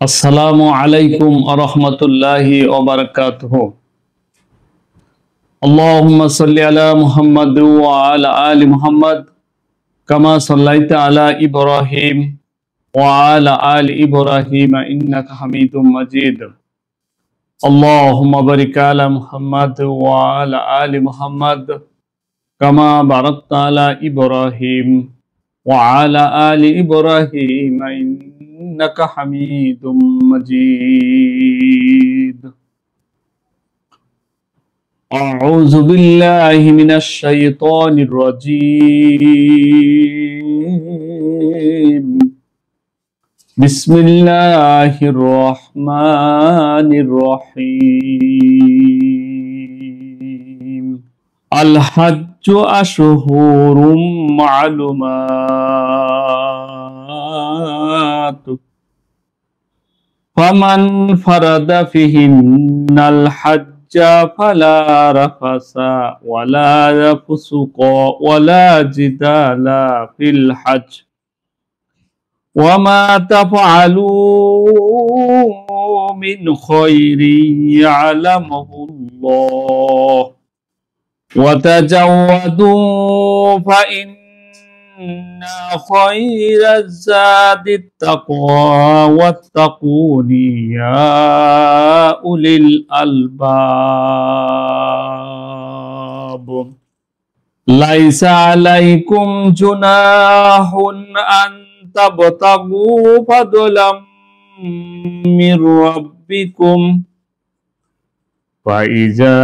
আসসালামু আলাইকুম আরহামাতুল্লাহি ওয়া বারাকাতুহু। আল্লাহুম্মা সাল্লি আলা মুহাম্মাদ ওয়া আলা আলি মুহাম্মাদ কামা সাল্লাইতা আলা ইব্রাহিম ওয়া আলা আলি ইব্রাহিম ইন্নাকা হামিদুম মাজিদ। আল্লাহুম্মা বারিক আলা মুহাম্মাদ ওয়া আলা আলি মুহাম্মাদ কামা বারাকতা আলা ইব্রাহিম ওয়া আলা আলি ইব্রাহিম ইন্নাকা হামিদুম মাজিদ। أعوذ بالله من الشيطان الرجيم. بسم الله الرحمن الرحيم. الحج أشهر معلومات فمن فرد فيهن الحج فلا رفث ولا فسوق ولا جدال في الحج وما تفعلوا من خير يعلمه الله وتزودوا فإن خير الزاد التقوى واتقون يا أولي الألباب. ليس عليكم جناح أن تبتغوا فضلا من ربكم فإذا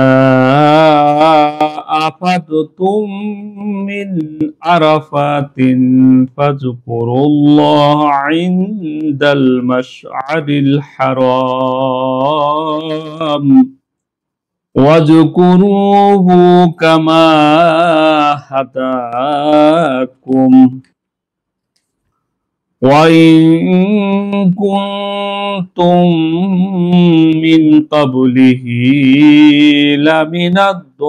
أفضتم من عرفات فاذكروا الله عند المشعر الحرام واذكروه كما هداكم وإن كنتم من قبله لمن الضالين.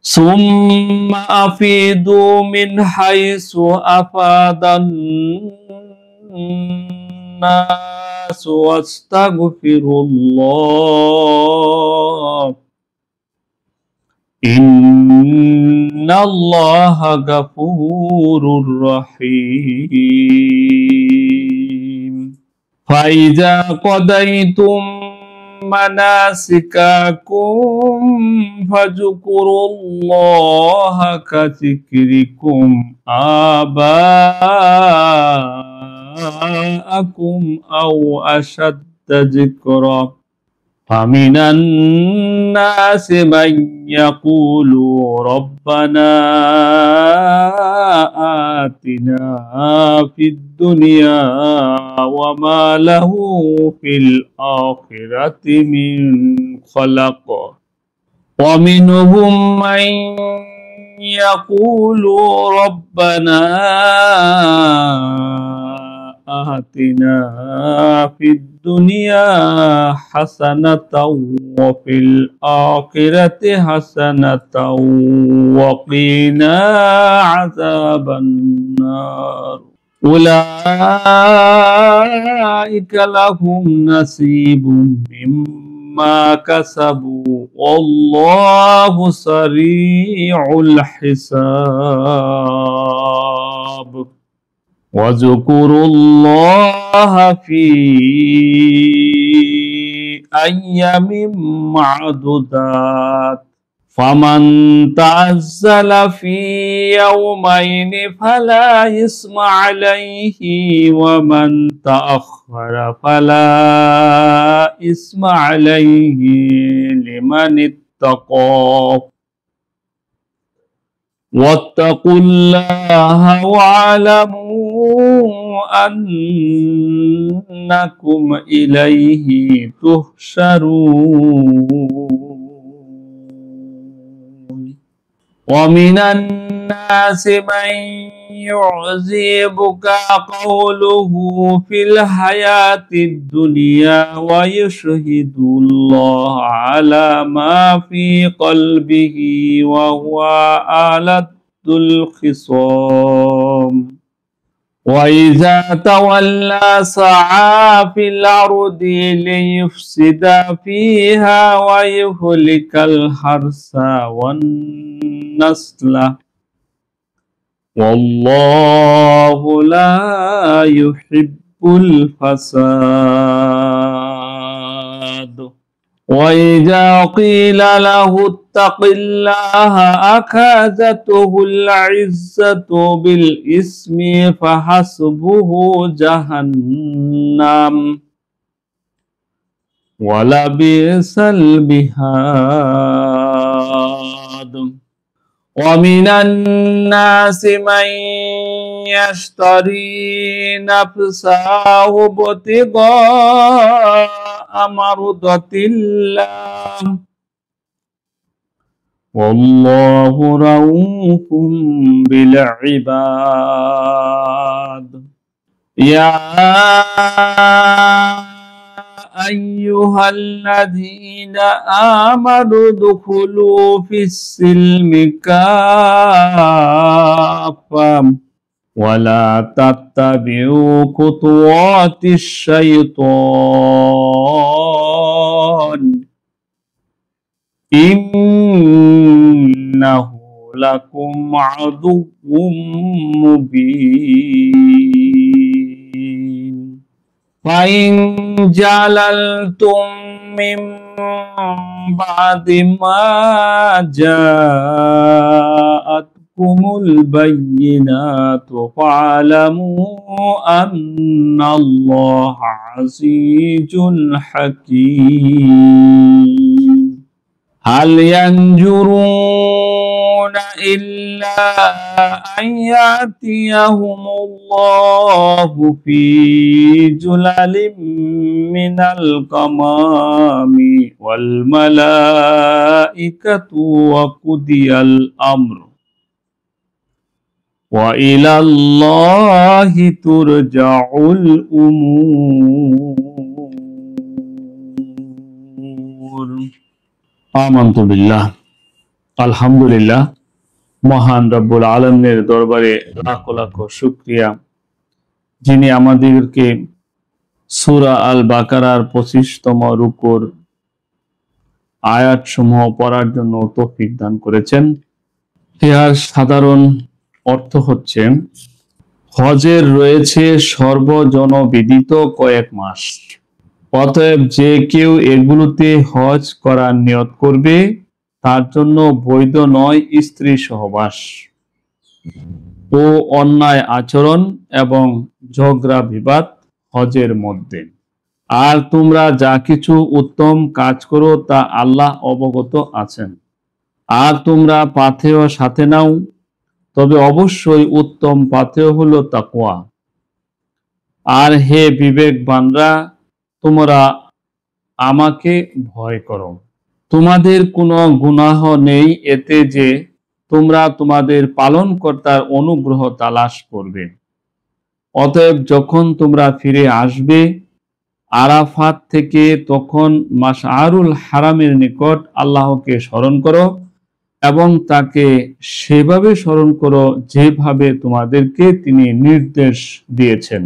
ثم أفيضوا من حيث أفاض الناس واستغفروا الله إن الله غفور رحيم. فإذا قضيتم مناسككم فاذكروا الله كذكركم آباءكم أو أشد ذكرا فمن الناس من يقول ربنا آتنا في الدنيا وما له في الآخرة من خلق ومنهم من يقول ربنا آتنا في الدنيا حسنة وفي الآخرة حسنة وقنا عذاب النار. أولئك لهم نصيب مما كسبوا والله سريع الحساب. واذكروا الله في أيام معدودات فمن تعجل في يومين فلا إثم عليه ومن تأخر فلا إثم عليه لمن اتقى. واتقوا الله واعلموا أنكم إليه تحشرون. ومن الناس من يعجبك قوله في الحياة الدنيا ويشهد الله على ما في قلبه وهو الخصام وإذا تولى سعى في الأرض ليفسد فيها ويهلك الحرث والنسل والله لا يحب الفساد وإذا قيل له اتق الله أخذته العزة بالإثم فحسبه جهنم ولبئس المهاد ومن الناس من يشتري نفسه ابتغاء مرضات الله والله رؤوف بالعباد يا أيها الذين آمنوا ادخلوا في السلم كافة ولا تتبعوا خطوات الشيطان إنه لكم عدو مبين فإن جللتم من بعد ما جاءتكم البينات فاعلموا أن الله عزيز حكيم هل ينظرون إلا أن يأتيهم الله في جلل من الغمام والملائكة وقضي الأمر وإلى الله ترجع الأمور আমানতু বিল্লাহ আলহামদুলিল্লাহ মহান রব্বুল আলামিনের দরবারে লাখ লাখ শুকরিয়া যিনি আমাদেরকে সূরা আল বাকারার 25তম রুকুর আয়াতসমূহ পড়ার জন্য তৌফিক দান করেছেন। এর সাধারণ অর্থ হচ্ছে হজের রয়েছে সর্বজনবিদিত কয়েক মাস, অতএব যে কেউ এগুলোতে হজ করার নিয়ত করবে তার জন্য বৈধ নয় স্ত্রী সহবাস ও অন্যায় আচরণ এবং ঝগড়া বিবাদ হজের মধ্যে। আর তোমরা যা কিছু উত্তম কাজ করো তা আল্লাহ অবগত আছেন। আর তোমরা পাথেয় সাথে নাও, তবে অবশ্যই উত্তম পাথেয় হলো তাকওয়া। আর হে বিবেকবানরা, তোমরা আমাকে ভয় করো। তোমাদের কোনো গুনাহ নেই এতে যে তোমরা তোমাদের পালনকর্তার অনুগ্রহ তালাশ করবে। অতএব যখন তোমরা ফিরে আসবে আরাফাত থেকে, তখন মাশআরুল হারামের নিকট আল্লাহকে স্মরণ করো এবং তাকে সেভাবে স্মরণ করো যেভাবে তোমাদেরকে তিনি নির্দেশ দিয়েছেন।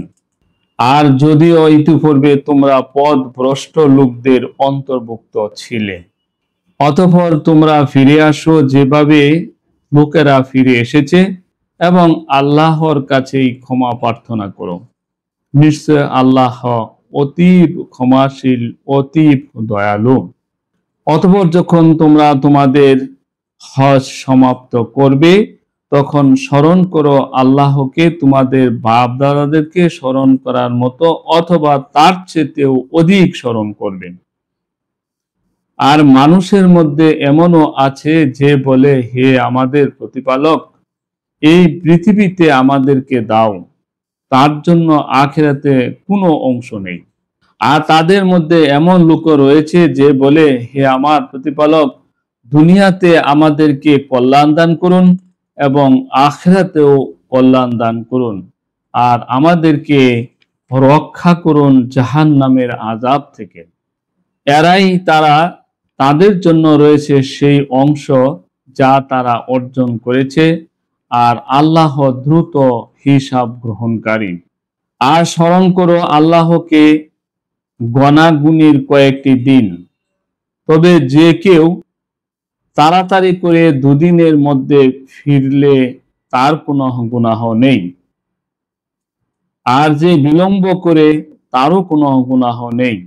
আর যদিও ইতিপূর্বে তোমরা পথভ্রষ্ট লোকদের অন্তর্ভুক্ত ছিলে, অতঃপর তোমরা ফিরে আসো যেভাবে লোকেরা ফিরে এসেছে এবং আল্লাহর কাছেই ক্ষমা প্রার্থনা করো। নিশ্চয় আল্লাহ অতীব ক্ষমাশীল, অতীব দয়ালু। অতঃপর যখন তোমরা তোমাদের হজ সমাপ্ত করবে তখন স্মরণ করো আল্লাহকে তোমাদের বাপ দাদাদেরকে স্মরণ করার মতো অথবা তার চেয়েও অধিক স্মরণ করবেন। আর মানুষের মধ্যে এমনও আছে যে বলে, হে আমাদের প্রতিপালক, এই পৃথিবীতে আমাদেরকে দাও, তার জন্য আখিরাতে কোনো অংশ নেই। আর তাদের মধ্যে এমন লোক রয়েছে যে বলে, হে আমার প্রতিপালক, দুনিয়াতে আমাদেরকে কল্যাণ দান করুন এবং আখিরাতেও কল্যাণ দান করুন, আর আমাদেরকে রক্ষা করুন জাহান্নামের আযাব থেকে। এরাই তাদের জন্য রয়েছে সেই অংশ যা তারা অর্জন করেছে, আর আল্লাহ দ্রুত হিসাব গ্রহণকারী। আর স্মরণ করো আল্লাহকে গণাগুণের কয়েকটি দিন, তবে যে কেউ তাড়াতাড়ি করে দুদিনের মধ্যে ফিরলে তার কোনো গুনাহ নেই, আর যে বিলম্ব করে তারও কোনো গুনাহ নেই।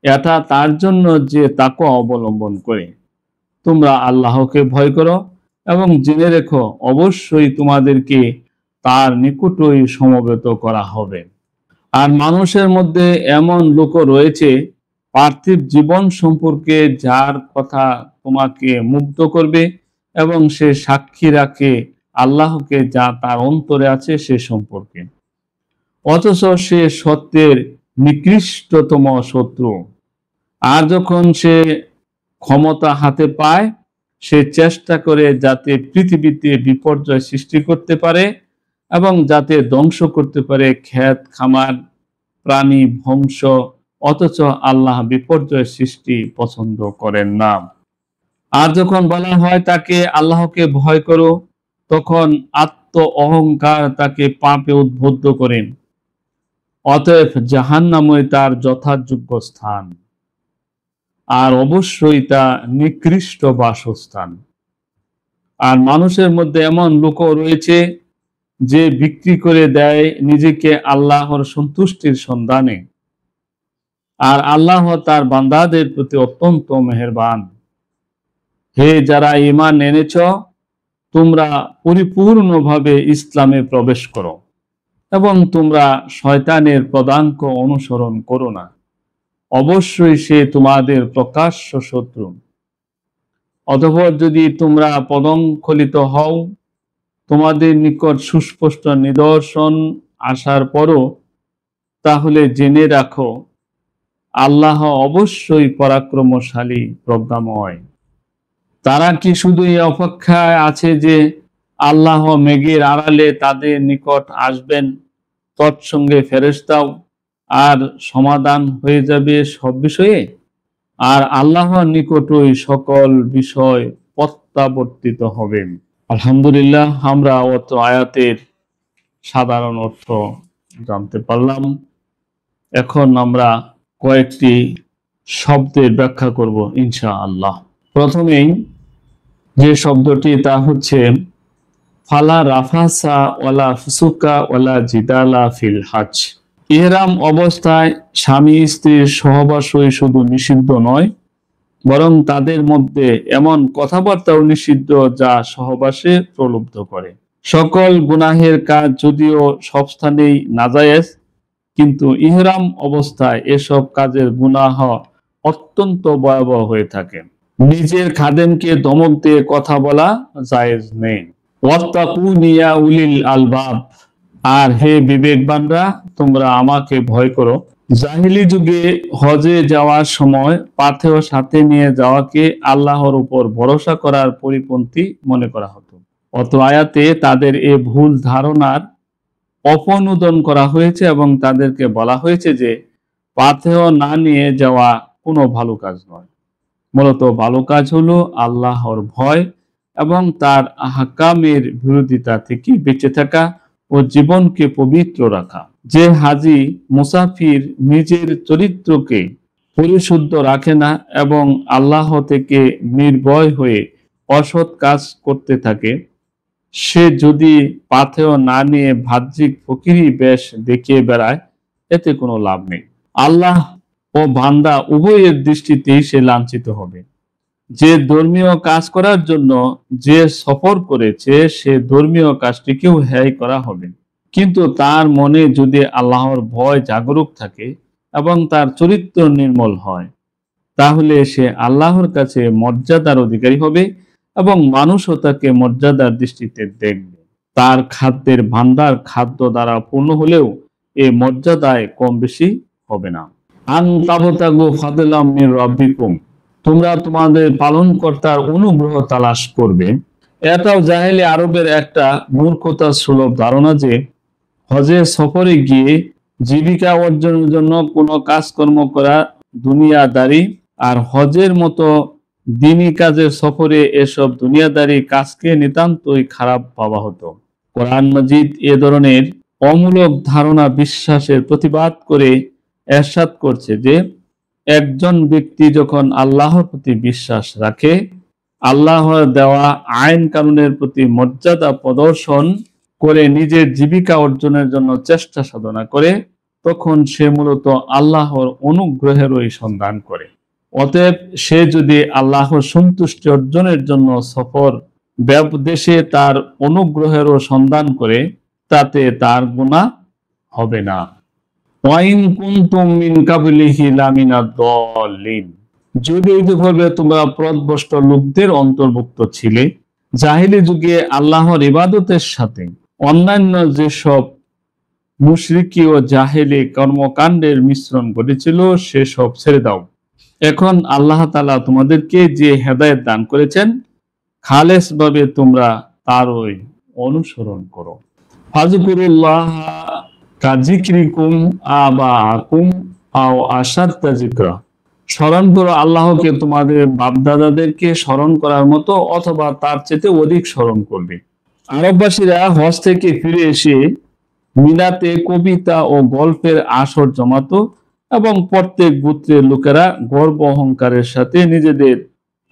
এটা তার জন্য যে তাকওয়া অবলম্বন করে। তোমরা আল্লাহকে ভয় করো এবং জেনে রেখো অবশ্যই তোমাদেরকে তার নিকটই সমবেত করা হবে। আর মানুষের মধ্যে এমন লোকও রয়েছে পার্থিব জীবন সম্পর্কে যার কথা তোমাকে মুগ্ধ করবে এবং সে সাক্ষী রাখে আল্লাহকে যা তার অন্তরে আছে সে সম্পর্কে, অথচ সে সত্যের নিকৃষ্টতম শত্রু। আর যখন সে ক্ষমতা হাতে পায় সে চেষ্টা করে যাতে পৃথিবীতে বিপর্যয় সৃষ্টি করতে পারে এবং যাতে ধ্বংস করতে পারে ক্ষেত খামার প্রাণী ধ্বংস, অথচ আল্লাহ বিপর্যয় সৃষ্টি পছন্দ করেন না। আর যখন বলা হয় তাকে আল্লাহকে ভয় করো, তখন আত্ম অহংকার তাকে পাপে উদ্বুদ্ধ করেন। অতএব জাহান্নামই তার যথাযোগ্য স্থান, আর অবশ্যই তা নিকৃষ্ট বাসস্থান। আর মানুষের মধ্যে এমন লোকও রয়েছে যে বিক্রি করে দেয় নিজেকে আল্লাহর সন্তুষ্টির সন্ধানে, আর আল্লাহ তার বান্দাদের প্রতি অত্যন্ত মেহেরবান। হে যারা ঈমান এনেছ, তোমরা পরিপূর্ণভাবে ইসলামে প্রবেশ করো এবং তোমরা শয়তানের পদাঙ্ক অনুসরণ করো না, অবশ্যই সে তোমাদের প্রকাশ্য শত্রু। অতঃপর যদি তোমরা পদস্খলিত হও, তোমাদের নিকট সুস্পষ্ট নিদর্শন আসার পরও, তাহলে জেনে রাখো আল্লাহ অবশ্যই পরাক্রমশালী প্রজ্ঞাময়। তারা কি শুধু এই অপেক্ষায় আছে যে আল্লাহ মেঘের আড়ালে তাদের নিকট আসবেন, তৎসঙ্গে ফেরেশতাও, আর সমাধান হয়ে যাবে সব বিষয়ে? আর আল্লাহর নিকটই সকল বিষয় প্রত্যাবর্তিত হবেন। আলহামদুলিল্লাহ, আমরা অত আয়াতের সাধারণ অর্থ জানতে পারলাম। এখন আমরা কয়েকটি শব্দের ব্যাখ্যা করব ইনশাআল্লাহ। প্রথমেই যে শব্দটি তা হচ্ছে ফালা রাফাসা ওয়ালা ফুসুকা ওয়ালা জিদালা ফিল হজ। ইহরাম অবস্থায় স্বামী স্ত্রীর সহবাসই শুধু নিষিদ্ধ নয়, বরং তাদের মধ্যে এমন কথাবার্তাও নিষিদ্ধ যা সহবাসে প্রলুব্ধ করে। সকল গুনাহের কাজ যদিও সব স্থানেই নাজায়েজ, কিন্তু ইহরাম অবস্থায় এসব কাজের গুনাহ অত্যন্ত ভয়াবহ হয়ে থাকে। নিজের খাদেমকে ধমক দিয়ে কথা বলা জায়েজ নেই। ওয়াত্তাকুনি ইয়া উলিল আলবাব, আর হে বিবেকবানরা, তোমরা আমাকে ভয় করো। জাহিলি যুগে হজে যাওয়ার সময় পাথেয় সাথে নিয়ে যাওয়াকে আল্লাহর উপর ভরসা করার পরিপন্থী মনে করা হতো। অত আয়াতে তাদের এ ভুল ধারণার অপনুদন করা হয়েছে এবং তাদেরকে বলা হয়েছে যে পাথেয় না নিয়ে যাওয়া কোনো ভালো কাজ নয়। মূলত ভালো কাজ হলো আল্লাহর ভয় এবং তার আহকামের বিরোধিতা থেকে বেঁচে থাকা ও জীবনকে পবিত্র রাখা। যে হাজি মুসাফির নিজের চরিত্রকে পরিশুদ্ধ রাখে না এবং আল্লাহ থেকে নির্ভয় হয়ে অসৎ কাজ করতে থাকে, সে যদি পাথেয় না নিয়ে বাহ্যিক ফকিরি বেশ দেখিয়ে বেড়ায়, এতে কোনো লাভ নেই। আল্লাহ ও বান্দা উভয়ের দৃষ্টিতেই সে লাঞ্ছিত হবে। যে ধর্মীয় কাজ করার জন্য যে সফর করেছে সে ধর্মীয় কাজটিকেও হেয় করা হবে। কিন্তু তার মনে যদি আল্লাহর ভয় জাগরুক থাকে এবং তার চরিত্র নির্মল হয়, তাহলে সে আল্লাহর কাছে মর্যাদার অধিকারী হবে এবং মানুষও তাকে মর্যাদার দৃষ্টিতে দেখবে। তার খাদ্যের ভান্ডার খাদ্য দ্বারা পূর্ণ হলেও এ মর্যাদায় কম বেশি হবে না। আন তাবতাগু ফাদলাম মির রাব্বিকুম, তোমরা তোমাদের পালনকর্তার অনুগ্রহ তালাশ করবে। এটাও জাহেলি আরবের একটা মূর্খতা সুলভ ধারণা যে হজে সফরে গিয়ে জীবিকা অর্জনের জন্য কোনো কাজকর্ম করা দুনিয়াদারি, আর হজের মতো দিনী কাজের সফরে এসব দুনিয়াদারি কাজকে নিতান্তই খারাপ ভাবা হতো। কোরআন মাজিদ এ ধরনের অমূলক ধারণা বিশ্বাসের প্রতিবাদ করে এরশাদ করছে যে একজন ব্যক্তি যখন আল্লাহর প্রতি বিশ্বাস রাখে, আল্লাহর দেওয়া আইন কানুনের প্রতি মর্যাদা প্রদর্শন করে নিজের জীবিকা অর্জনের জন্য চেষ্টা সাধনা করে, তখন সে মূলত আল্লাহর অনুগ্রহেরই সন্ধান করে। অতএব সে যদি আল্লাহর সন্তুষ্টি অর্জনের জন্য সফর দেশে তার অনুগ্রহেরও সন্ধান করে, তাতে তার গুনাহ হবে না। ওয়াইন কুনতুম মিন কাবলিহি লামিনাদ দাল্লিন, যদি ইতিপূর্বে তোমরা পথভ্রষ্ট লোকদের অন্তর্ভুক্ত ছিলে, জাহিলি যুগে আল্লাহর ইবাদতের সাথে অন্যান্য যেসব মুশরিকি ও জাহেলি কর্মকাণ্ডের মিশ্রণ ঘটেছিল সেসব ছেড়ে দাও। এখন আল্লাহ তাআলা তোমাদেরকে যে হেদায়েত দান করেছেন, খালেস ভাবে তোমরা তারই অনুসরণ করো। ফাযকুরুল্লাহ কাযিকরিকুম আবাআকুম আও আশাদ্দা যিকরা, স্মরণ করো আল্লাহকে তোমাদের বাপদাদাদেরকে স্মরণ করার মতো অথবা তার চেয়ে অধিক স্মরণ করবে। আরববাসীরা হজ থেকে ফিরে এসে মিনাতে কবিতা ও গল্পের আসর জমাতো এবং প্রত্যেক গোত্রের লোকেরা গর্ব অহংকারের সাথে নিজেদের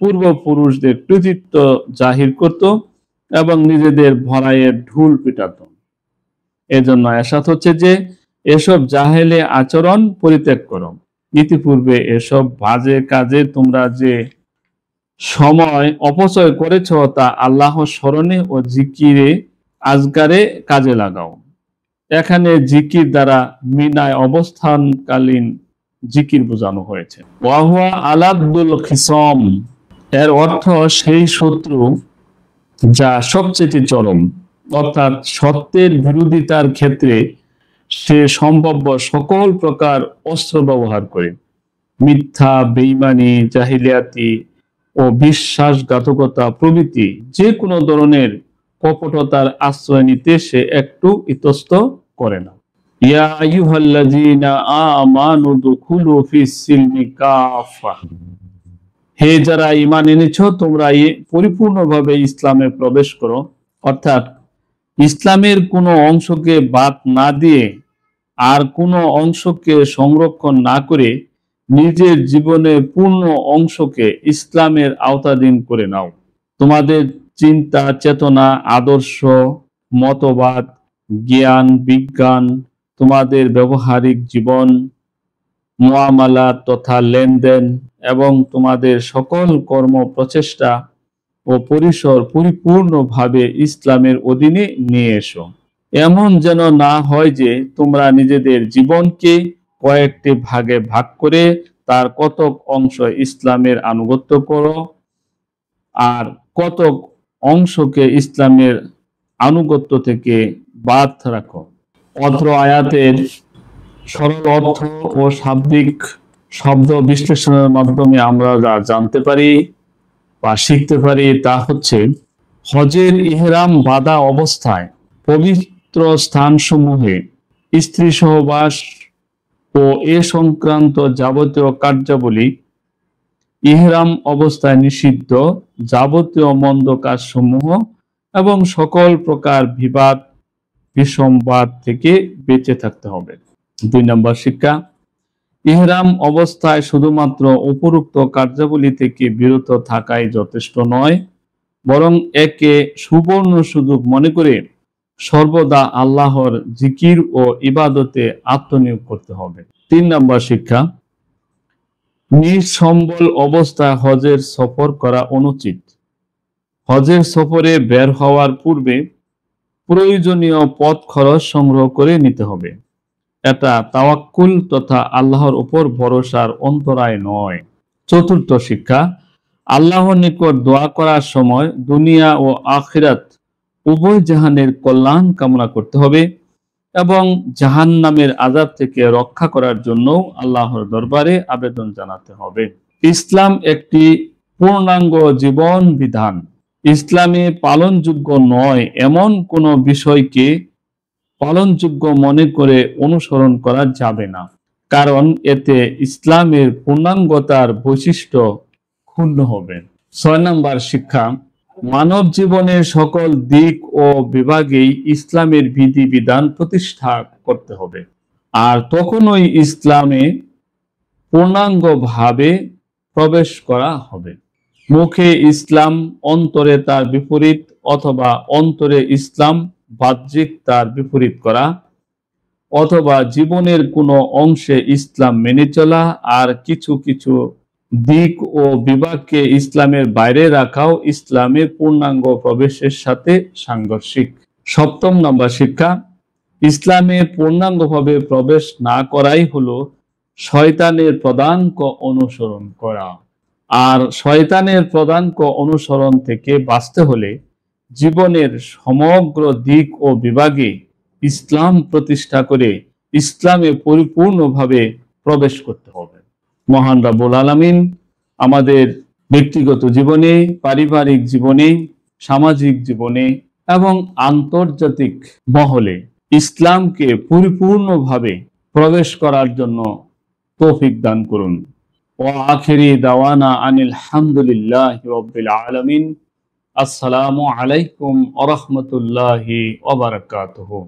পূর্বপুরুষদের কৃতিত্ব জাহির করত এবং নিজেদের ভরাইয়ের ঢুল পিটাত। এজন্য এরশাদ হচ্ছে যে এসব জাহেলে আচরণ পরিত্যাগ করো। ইতিপূর্বে এসব বাজে কাজে তোমরা যে সময় অপচয় করেছ তা আল্লাহ স্মরণে ও জিকিরে আজগারে কাজে লাগাও। এখানে জিকির দ্বারা মিনায় অবস্থানকালীন জিকির বোঝানো হয়েছে। ওয়াহুয়া আলাদুল খিসম, এর অর্থ সেই শত্রু যা সবচেয়ে চরম, অর্থাৎ সত্যের বিরোধিতার ক্ষেত্রে সে সম্ভাব্য সকল প্রকার অস্ত্র ব্যবহার করে। মিথ্যা, বেঈমানি, জাহিলিয়াতি ও বিশ্বাসঘাতকতা প্রভৃতি যে কোনো ধরনের কপটতার আশ্রয় নিতে সে একটু ইতস্ত করে না। ইয়া আইয়ুহাল্লাযীনা আমানু দুখুলু ফিস সিলমি কাফা, হে যারা ঈমান এনেছো তোমরা পরিপূর্ণভাবে ইসলামে প্রবেশ করো। অর্থাৎ ইসলামের কোনো অংশকে বাদ না দিয়ে আর কোনো অংশকে সংরক্ষণ না করে নিজের জীবনের পূর্ণ অংশকে ইসলামের আওতাধীন করে নাও। তোমাদের চিন্তা, চেতনা, আদর্শ, মতবাদ, জ্ঞান, বিজ্ঞান, তোমাদের ব্যবহারিক জীবন, মুআমালাত তথা লেনদেন এবং তোমাদের সকল কর্ম প্রচেষ্টা ও পরিসর পরিপূর্ণভাবে ইসলামের অধীনে নিয়ে এসো। এমন যেন না হয় যে তোমরা নিজেদের জীবনকে কয়েকটি ভাগে ভাগ করে তার কতক অংশ ইসলামের আনুগত্য করো আর কতক অংশকে ইসলামের আনুগত্য থেকে বাদ রাখো। অত্র আয়াতের সরল অর্থ ও শাব্দিক শব্দ বিশ্লেষণের মাধ্যমে আমরা যা জানতে পারি বা শিখতে পারি তা হচ্ছে, হজের ইহরাম বাঁধা অবস্থায় পবিত্র স্থানসমূহে স্ত্রী সহবাস ও এ সংক্রান্ত যাবতীয় কার্যাবলী, ইহরাম অবস্থায় নিষিদ্ধ যাবতীয় মন্দ কাজসমূহ এবং সকল প্রকার বিবাদ বিসম্বাদ থেকে বেঁচে থাকতে হবে। 2 নম্বর শিক্ষা, ইহরাম অবস্থায় শুধুমাত্র উপরোক্ত কার্যাবলী থেকে বিরত থাকাই যথেষ্ট নয়, বরং একে সুবর্ণ সুযোগ মনে করে সর্বদা আল্লাহর জিকির ও ইবাদতে আত্মনিয়োগ করতে হবে। 3 নম্বর শিক্ষা, নিঃসম্বল অবস্থায় হজের সফর করা অনুচিত। হজের সফরে বের হওয়ার পূর্বে প্রয়োজনীয় পথ খরচ সংগ্রহ করে নিতে হবে। এটা তাওয়াক্কুল তথা আল্লাহর উপর ভরসার অন্তরায় নয়। 4র্থ শিক্ষা, আল্লাহর নিকট দোয়া করার সময় দুনিয়া ও আখিরাত উভয় জাহানের কল্যাণ কামনা করতে হবে এবং জাহান্নামের আযাব থেকে রক্ষা করার জন্য আল্লাহর দরবারে আবেদন জানাতে হবে। ইসলাম একটি পূর্ণাঙ্গ জীবন বিধান। ইসলামে পালনযোগ্য নয় এমন কোনো বিষয়কে পালনযোগ্য মনে করে অনুসরণ করা যাবে না, কারণ এতে ইসলামের পূর্ণাঙ্গতার বৈশিষ্ট্য ক্ষুণ্ণ হবে। 6 নম্বর শিক্ষা, মানব জীবনের সকল দিক ও বিভাগেই ইসলামের বিধিবিধান প্রতিষ্ঠা করতে হবে, আর তখনই ইসলামে পূর্ণাঙ্গভাবে প্রবেশ করা হবে। মুখে ইসলাম, অন্তরে তার বিপরীত, অথবা অন্তরে ইসলাম, বাহ্যিক তার বিপরীত করা, অথবা জীবনের কোনো অংশে ইসলাম মেনে চলা আর কিছু কিছু দিক ও বিভাগকে ইসলামের বাইরে রাখাও ইসলামের পূর্ণাঙ্গ প্রবেশের সাথে সাংঘর্ষিক। 7 নম্বর শিক্ষা, ইসলামে পূর্ণাঙ্গভাবে প্রবেশ না করাই হলো শয়তানের পদাঙ্ক অনুসরণ করা। আর শয়তানের পদাঙ্ক অনুসরণ থেকে বাঁচতে হলে জীবনের সমগ্র দিক ও বিভাগে ইসলাম প্রতিষ্ঠা করে ইসলামে পরিপূর্ণভাবে প্রবেশ করতে হবে। মহান রব্বুল আলামিন আমাদের ব্যক্তিগত জীবনে, পারিবারিক জীবনে, সামাজিক জীবনে এবং আন্তর্জাতিক মহলে ইসলামকে পরিপূর্ণভাবে প্রবেশ করার জন্য তৌফিক দান করুন। ওয়া আখিরি দাওয়ানা আনিল হামদুলিল্লাহি রাব্বিল আলামিন। আসসালামু আলাইকুম ওয়া রাহমাতুল্লাহি ওয়া বারাকাতুহু।